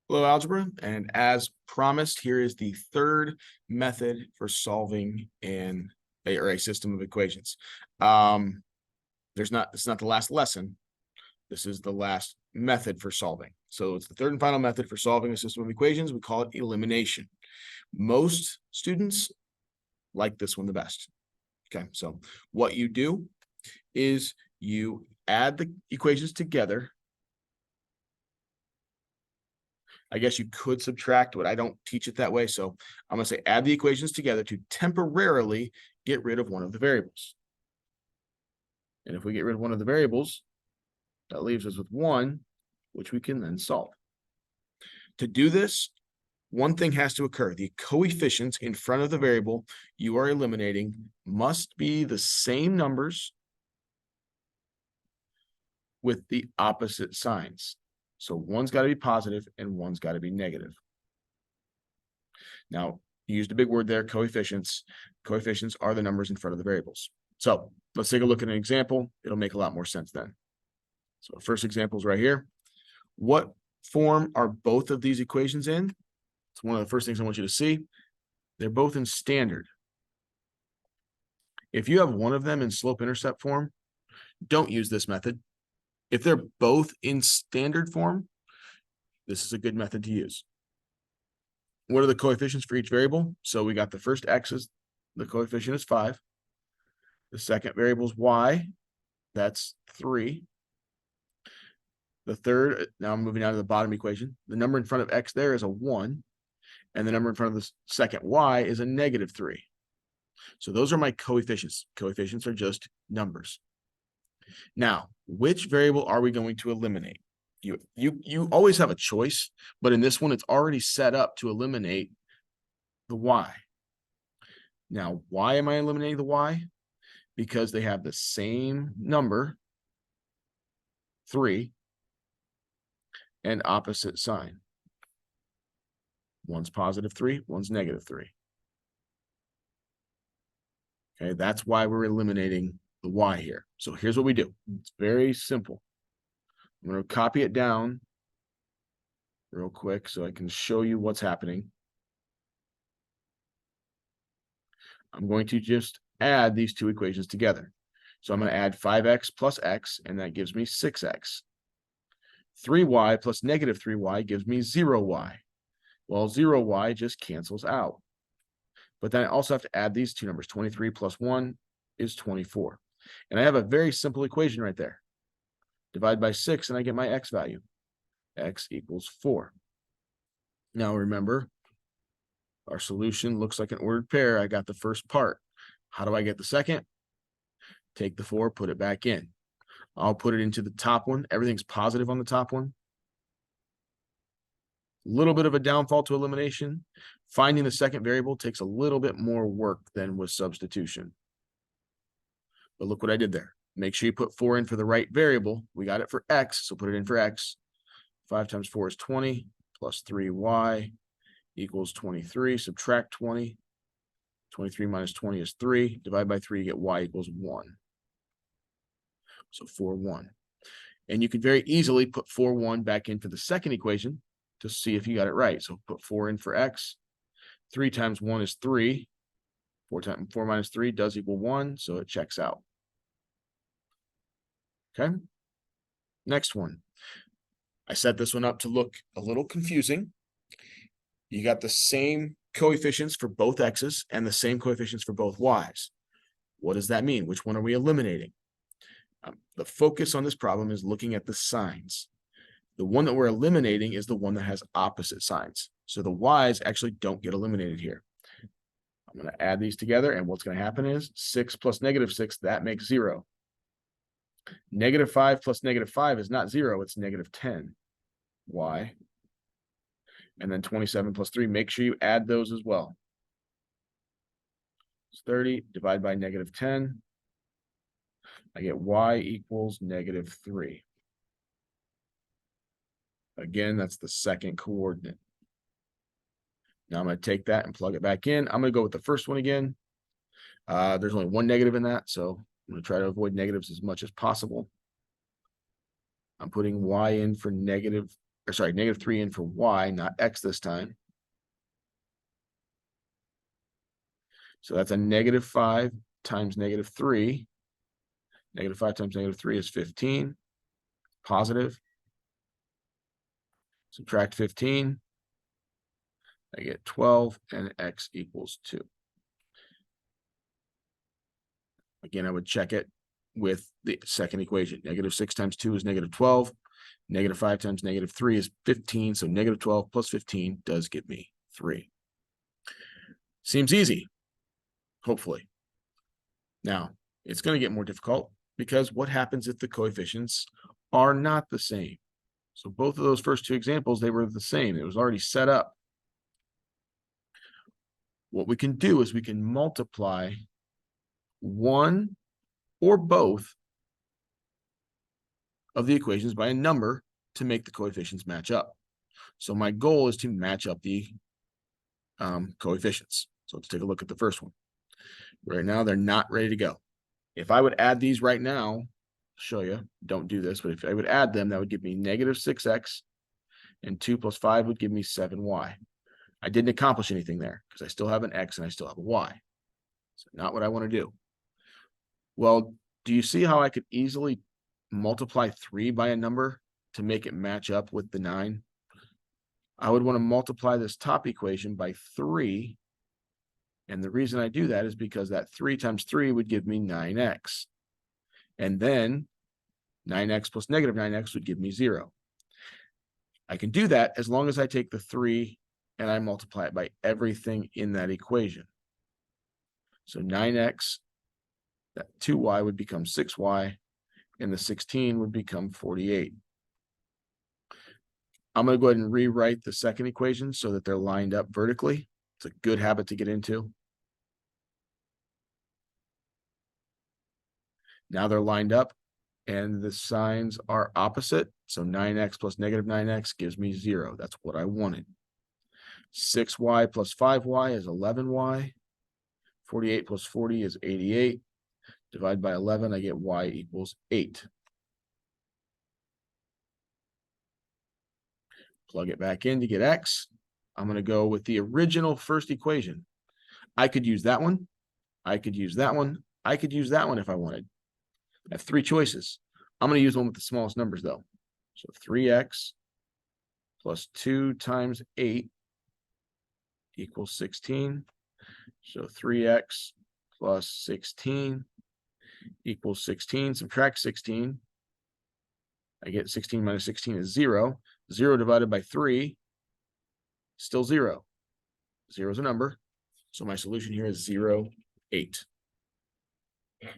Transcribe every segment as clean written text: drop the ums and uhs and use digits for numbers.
Hello, algebra, and as promised, here is the third method for solving a system of equations. It's not the last lesson. This is the last method for solving. So it's the third and final method for solving a system of equations. We call it elimination. Most students like this one the best. Okay, so what you do is you add the equations together. I guess you could subtract, but I don't teach it that way. So I'm going to say add the equations together to temporarily get rid of one of the variables. And if we get rid of one of the variables, that leaves us with one, which we can then solve. To do this, one thing has to occur. The coefficients in front of the variable you are eliminating must be the same numbers with the opposite signs. So one's got to be positive and one's got to be negative. Now, you used a big word there, coefficients. Coefficients are the numbers in front of the variables. So let's take a look at an example. It'll make a lot more sense then. So our first example is right here. What form are both of these equations in? It's one of the first things I want you to see. They're both in standard. If you have one of them in slope-intercept form, don't use this method. If they're both in standard form, this is a good method to use. What are the coefficients for each variable? So we got the first x is, the coefficient is 5. The second variable is y, that's 3. The third, now I'm moving down to the bottom equation. The number in front of x there is a 1, and the number in front of the second y is a -3. So those are my coefficients. Coefficients are just numbers. Now, which variable are we going to eliminate? You always have a choice, but in this one, it's already set up to eliminate the y. Now, why am I eliminating the y? Because they have the same number, 3, and opposite sign. One's +3, one's -3. Okay, that's why we're eliminating the y here. So here's what we do. It's very simple. I'm going to copy it down real quick so I can show you what's happening. I'm going to just add these two equations together. So I'm going to add 5x plus x, and that gives me 6x. 3y plus -3y gives me 0y. Well, 0y just cancels out. But then I also have to add these two numbers. 23 plus 1 is 24. And I have a very simple equation right there. Divide by 6, and I get my x value. X equals 4. Now remember, our solution looks like an ordered pair. I got the first part. How do I get the second? Take the 4, put it back in. I'll put it into the top one. Everything's positive on the top one. A little bit of a downfall to elimination. Finding the second variable takes a little bit more work than with substitution. But look what I did there. Make sure you put 4 in for the right variable. We got it for x, so put it in for x. 5 times 4 is 20, plus 3y equals 23. Subtract 20. 23 minus 20 is 3. Divide by 3, you get y equals 1. So 4, 1. And you can very easily put 4, 1 back in for the second equation to see if you got it right. So put 4 in for x. 3 times 1 is 3. 4 minus 3 does equal 1, so it checks out. Okay. Next one. I set this one up to look a little confusing. You got the same coefficients for both x's and the same coefficients for both y's. What does that mean? Which one are we eliminating? The focus on this problem is looking at the signs. The one that we're eliminating is the one that has opposite signs. So the y's actually don't get eliminated here. I'm going to add these together, and what's going to happen is 6 plus -6, that makes 0. -5 plus -5 is not 0, it's -10. Y. And then 27 plus 3, make sure you add those as well. It's 30, divide by -10. I get y equals -3. Again, that's the second coordinate. Now I'm going to take that and plug it back in. I'm going to go with the first one again. There's only one negative in that, so I'm going to try to avoid negatives as much as possible. I'm putting y in for or sorry, negative 3 in for y, not x this time. So that's a negative 5 times negative 3. Negative 5 times negative 3 is 15. Positive. Subtract 15. I get 12, and x equals 2. Again, I would check it with the second equation. Negative 6 times 2 is negative 12. Negative 5 times negative 3 is 15. So negative 12 plus 15 does give me 3. Seems easy, hopefully. Now, it's going to get more difficult because what happens if the coefficients are not the same? So both of those first two examples, they were the same. It was already set up. What we can do is we can multiply one or both of the equations by a number to make the coefficients match up. So my goal is to match up the coefficients. So let's take a look at the first one. Right now, they're not ready to go. If I would add these right now, show you, don't do this, but if I would add them, that would give me negative 6x, and 2 plus 5 would give me 7y. I didn't accomplish anything there because I still have an x and I still have a y. So not what I want to do. Well, do you see how I could easily multiply 3 by a number to make it match up with the 9? I would want to multiply this top equation by 3. And the reason I do that is because that 3 times 3 would give me 9x. And then 9x plus negative 9x would give me 0. I can do that as long as I take the 3 and I multiply it by everything in that equation. So 9x, that 2y would become 6y, and the 16 would become 48. I'm going to go ahead and rewrite the second equation so that they're lined up vertically. It's a good habit to get into. Now they're lined up and the signs are opposite. So 9x plus negative 9x gives me 0. That's what I wanted. 6y plus 5y is 11y. 48 plus 40 is 88. Divide by 11, I get y equals 8. Plug it back in to get x. I'm going to go with the original first equation. I could use that one. I could use that one. I could use that one if I wanted. I have 3 choices. I'm going to use one with the smallest numbers, though. So 3x plus 2 times 8 equals 16. So 3x plus 16 equals 16. Subtract 16. I get 16 minus 16 is 0. 0 divided by 3, still 0. 0 is a number. So my solution here is 0, 8. All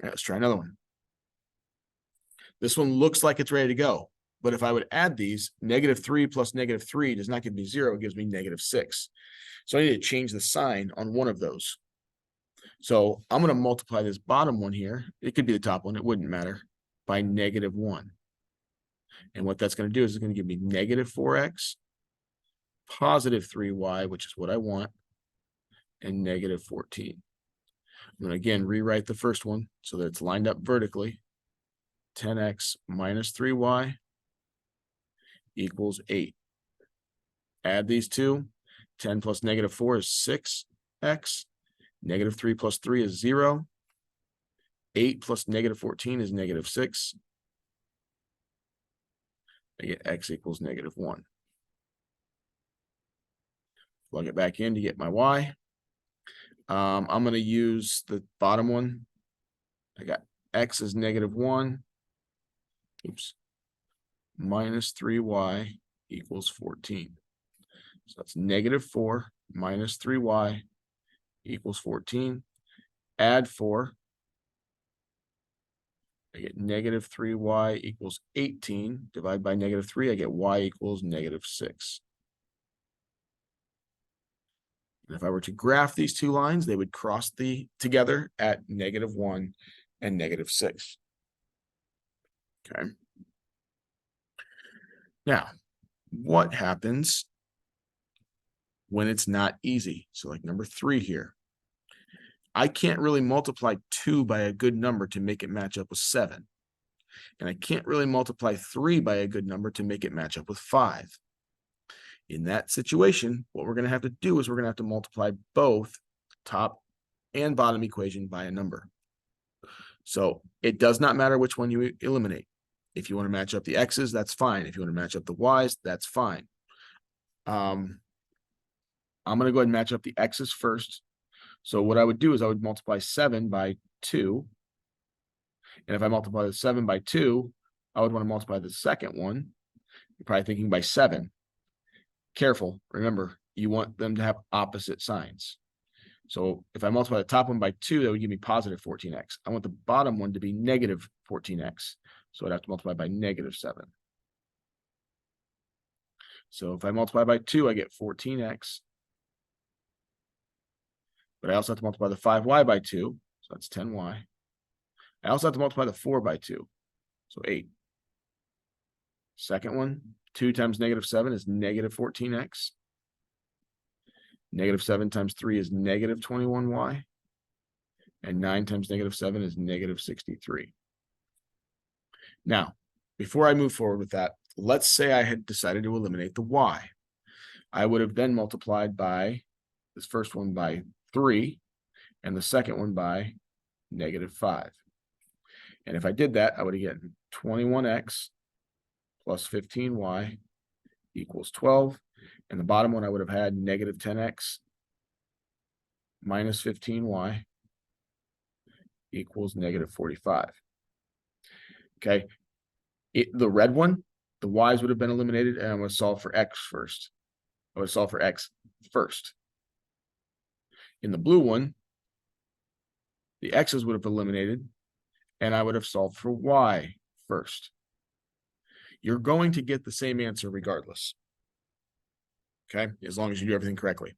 right, let's try another one. This one looks like it's ready to go. But if I would add these, negative 3 plus negative 3 does not give me 0. It gives me negative 6. So I need to change the sign on one of those. So I'm going to multiply this bottom one here. It could be the top one. It wouldn't matter. By negative 1. And what that's going to do is it's going to give me negative 4x, positive 3y, which is what I want, and negative 14. I'm going to again rewrite the first one so that it's lined up vertically. 10x minus 3y equals 8. Add these two. 10 plus negative 4 is 6x. Negative 3 plus 3 is 0. 8 plus negative 14 is negative 6. I get x equals negative 1. Plug it back in to get my y. I'm going to use the bottom one. I got x is negative 1. Oops. Minus 3y equals 14. So that's negative 4 minus 3y equals 14. Add 4. I get negative 3y equals 18. Divide by negative 3, I get y equals negative 6. And if I were to graph these two lines, they would cross together at negative 1 and negative 6. Okay. Now, what happens when it's not easy? So like number 3 here. I can't really multiply 2 by a good number to make it match up with 7. and I can't really multiply 3 by a good number to make it match up with 5. In that situation, what we're going to have to do is we're going to have to multiply both top and bottom equation by a number. So it does not matter which one you eliminate. If you want to match up the x's, that's fine. If you want to match up the y's, that's fine. I'm going to go ahead and match up the x's first. So what I would do is I would multiply 7 by 2. And if I multiply the 7 by 2, I would want to multiply the second one. You're probably thinking by 7. Careful. Remember, you want them to have opposite signs. So if I multiply the top one by 2, that would give me positive 14x. I want the bottom one to be negative 14x. So I'd have to multiply by negative 7. So if I multiply by 2, I get 14x. But I also have to multiply the 5y by 2. So that's 10y. I also have to multiply the 4 by 2. So 8. Second one, 2 times negative 7 is negative 14x. Negative 7 times 3 is negative 21y. And 9 times negative 7 is negative 63. Now, before I move forward with that, let's say I had decided to eliminate the y. I would have then multiplied by this first one by 3 and the second one by negative 5. And if I did that, I would have gotten 21x plus 15y equals 12. And the bottom one, I would have had negative 10x minus 15y equals negative 45. Okay. The red one, the y's would have been eliminated, and I'm going to solve for x first. I would solve for x first. In the blue one, the x's would have eliminated, and I would have solved for y first. You're going to get the same answer regardless. Okay, as long as you do everything correctly.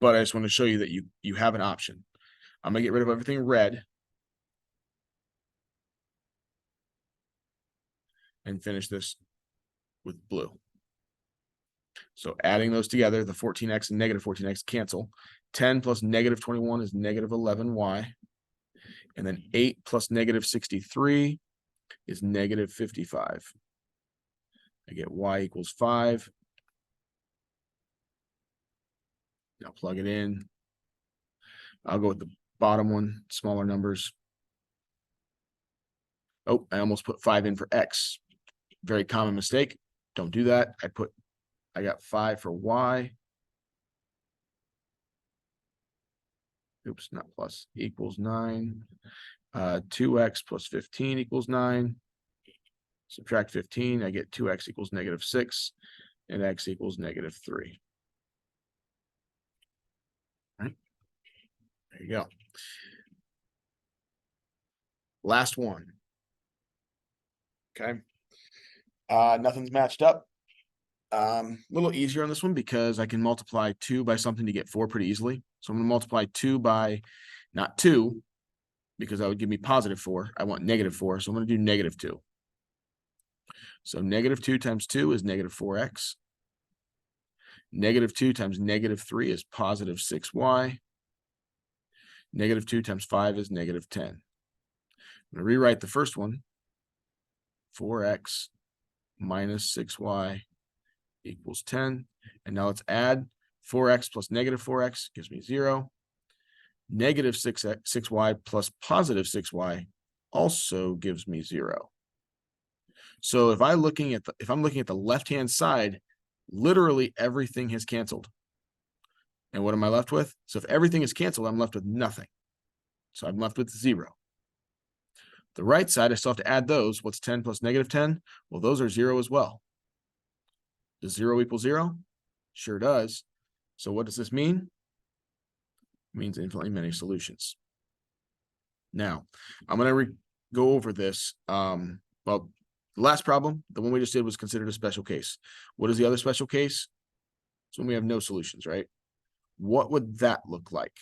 But I just want to show you that you have an option. I'm going to get rid of everything red and finish this with blue. So adding those together, the 14x and negative 14x cancel. 10 plus negative 21 is negative 11y. And then 8 plus negative 63 is negative 55. I get y equals 5. Now plug it in. I'll go with the bottom one, smaller numbers. Oh, I almost put 5 in for x. Very common mistake. Don't do that. I got 5 for y. Oops, not plus, equals 9. 2x plus 15 equals 9. Subtract 15, I get 2x equals negative 6, and x equals negative 3. All right, there you go. Last one. Okay. Nothing's matched up. A little easier on this one because I can multiply 2 by something to get 4 pretty easily. So I'm going to multiply 2 by not 2 because that would give me positive 4. I want negative 4, so I'm going to do negative 2. So negative 2 times 2 is negative 4x. Negative 2 times negative 3 is positive 6y. Negative 2 times 5 is negative 10. I'm going to rewrite the first one. 4x minus 6y equals 10. And now let's add 4x plus negative 4x gives me 0. Negative 6y plus positive 6y also gives me 0. So if I'm looking at the left-hand side, literally everything has canceled. And what am I left with? So if everything is canceled, I'm left with nothing. So I'm left with 0. The right side, I still have to add those. What's 10 plus negative 10? Well, those are 0 as well. Does 0 equal 0? Sure does. So what does this mean? It means infinitely many solutions. Now, I'm going to go over this. Well, the last problem, the one we just did, was considered a special case. What is the other special case? It's when we have no solutions, right? What would that look like?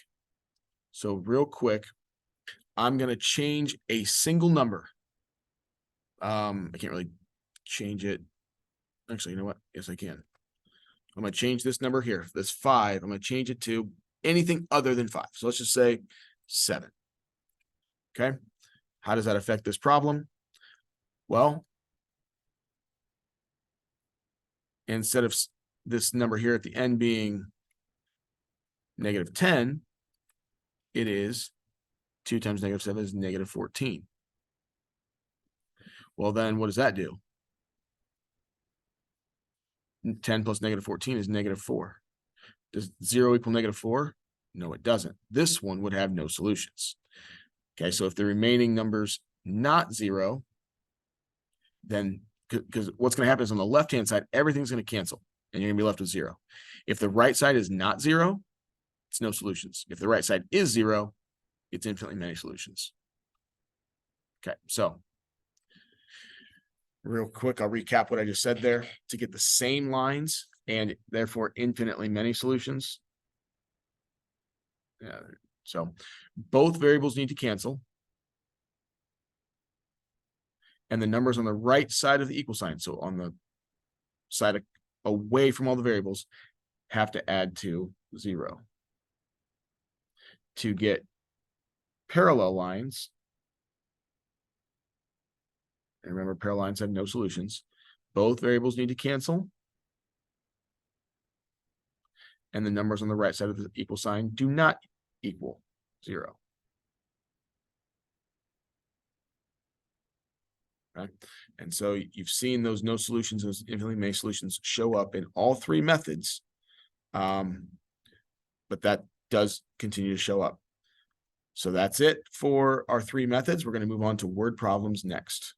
So real quick, I'm going to change a single number. I can't really change it. Actually, you know what? Yes, I can. I'm going to change this number here. This 5. I'm going to change it to anything other than 5. So let's just say 7. Okay. How does that affect this problem? Well, instead of this number here at the end being -10, it is 2 times -7 is -14. Well, then what does that do? 10 plus -14 is -4. Does 0 equal -4? No, it doesn't. This one would have no solutions. Okay, so if the remaining number's not 0, then because what's going to happen is on the left-hand side, everything's going to cancel, and you're going to be left with 0. If the right side is not 0, it's no solutions. If the right side is 0, it's infinitely many solutions. Okay, so real quick, I'll recap what I just said there. To get the same lines and therefore infinitely many solutions. So both variables need to cancel. And the numbers on the right side of the equal sign, so on the side away from all the variables, have to add to 0. To get parallel lines, and remember parallel lines have no solutions, both variables need to cancel. And the numbers on the right side of the equal sign do not equal 0. Right? And so you've seen those no solutions, those infinitely many solutions show up in all 3 methods. But that does continue to show up. So that's it for our 3 methods. We're going to move on to word problems next.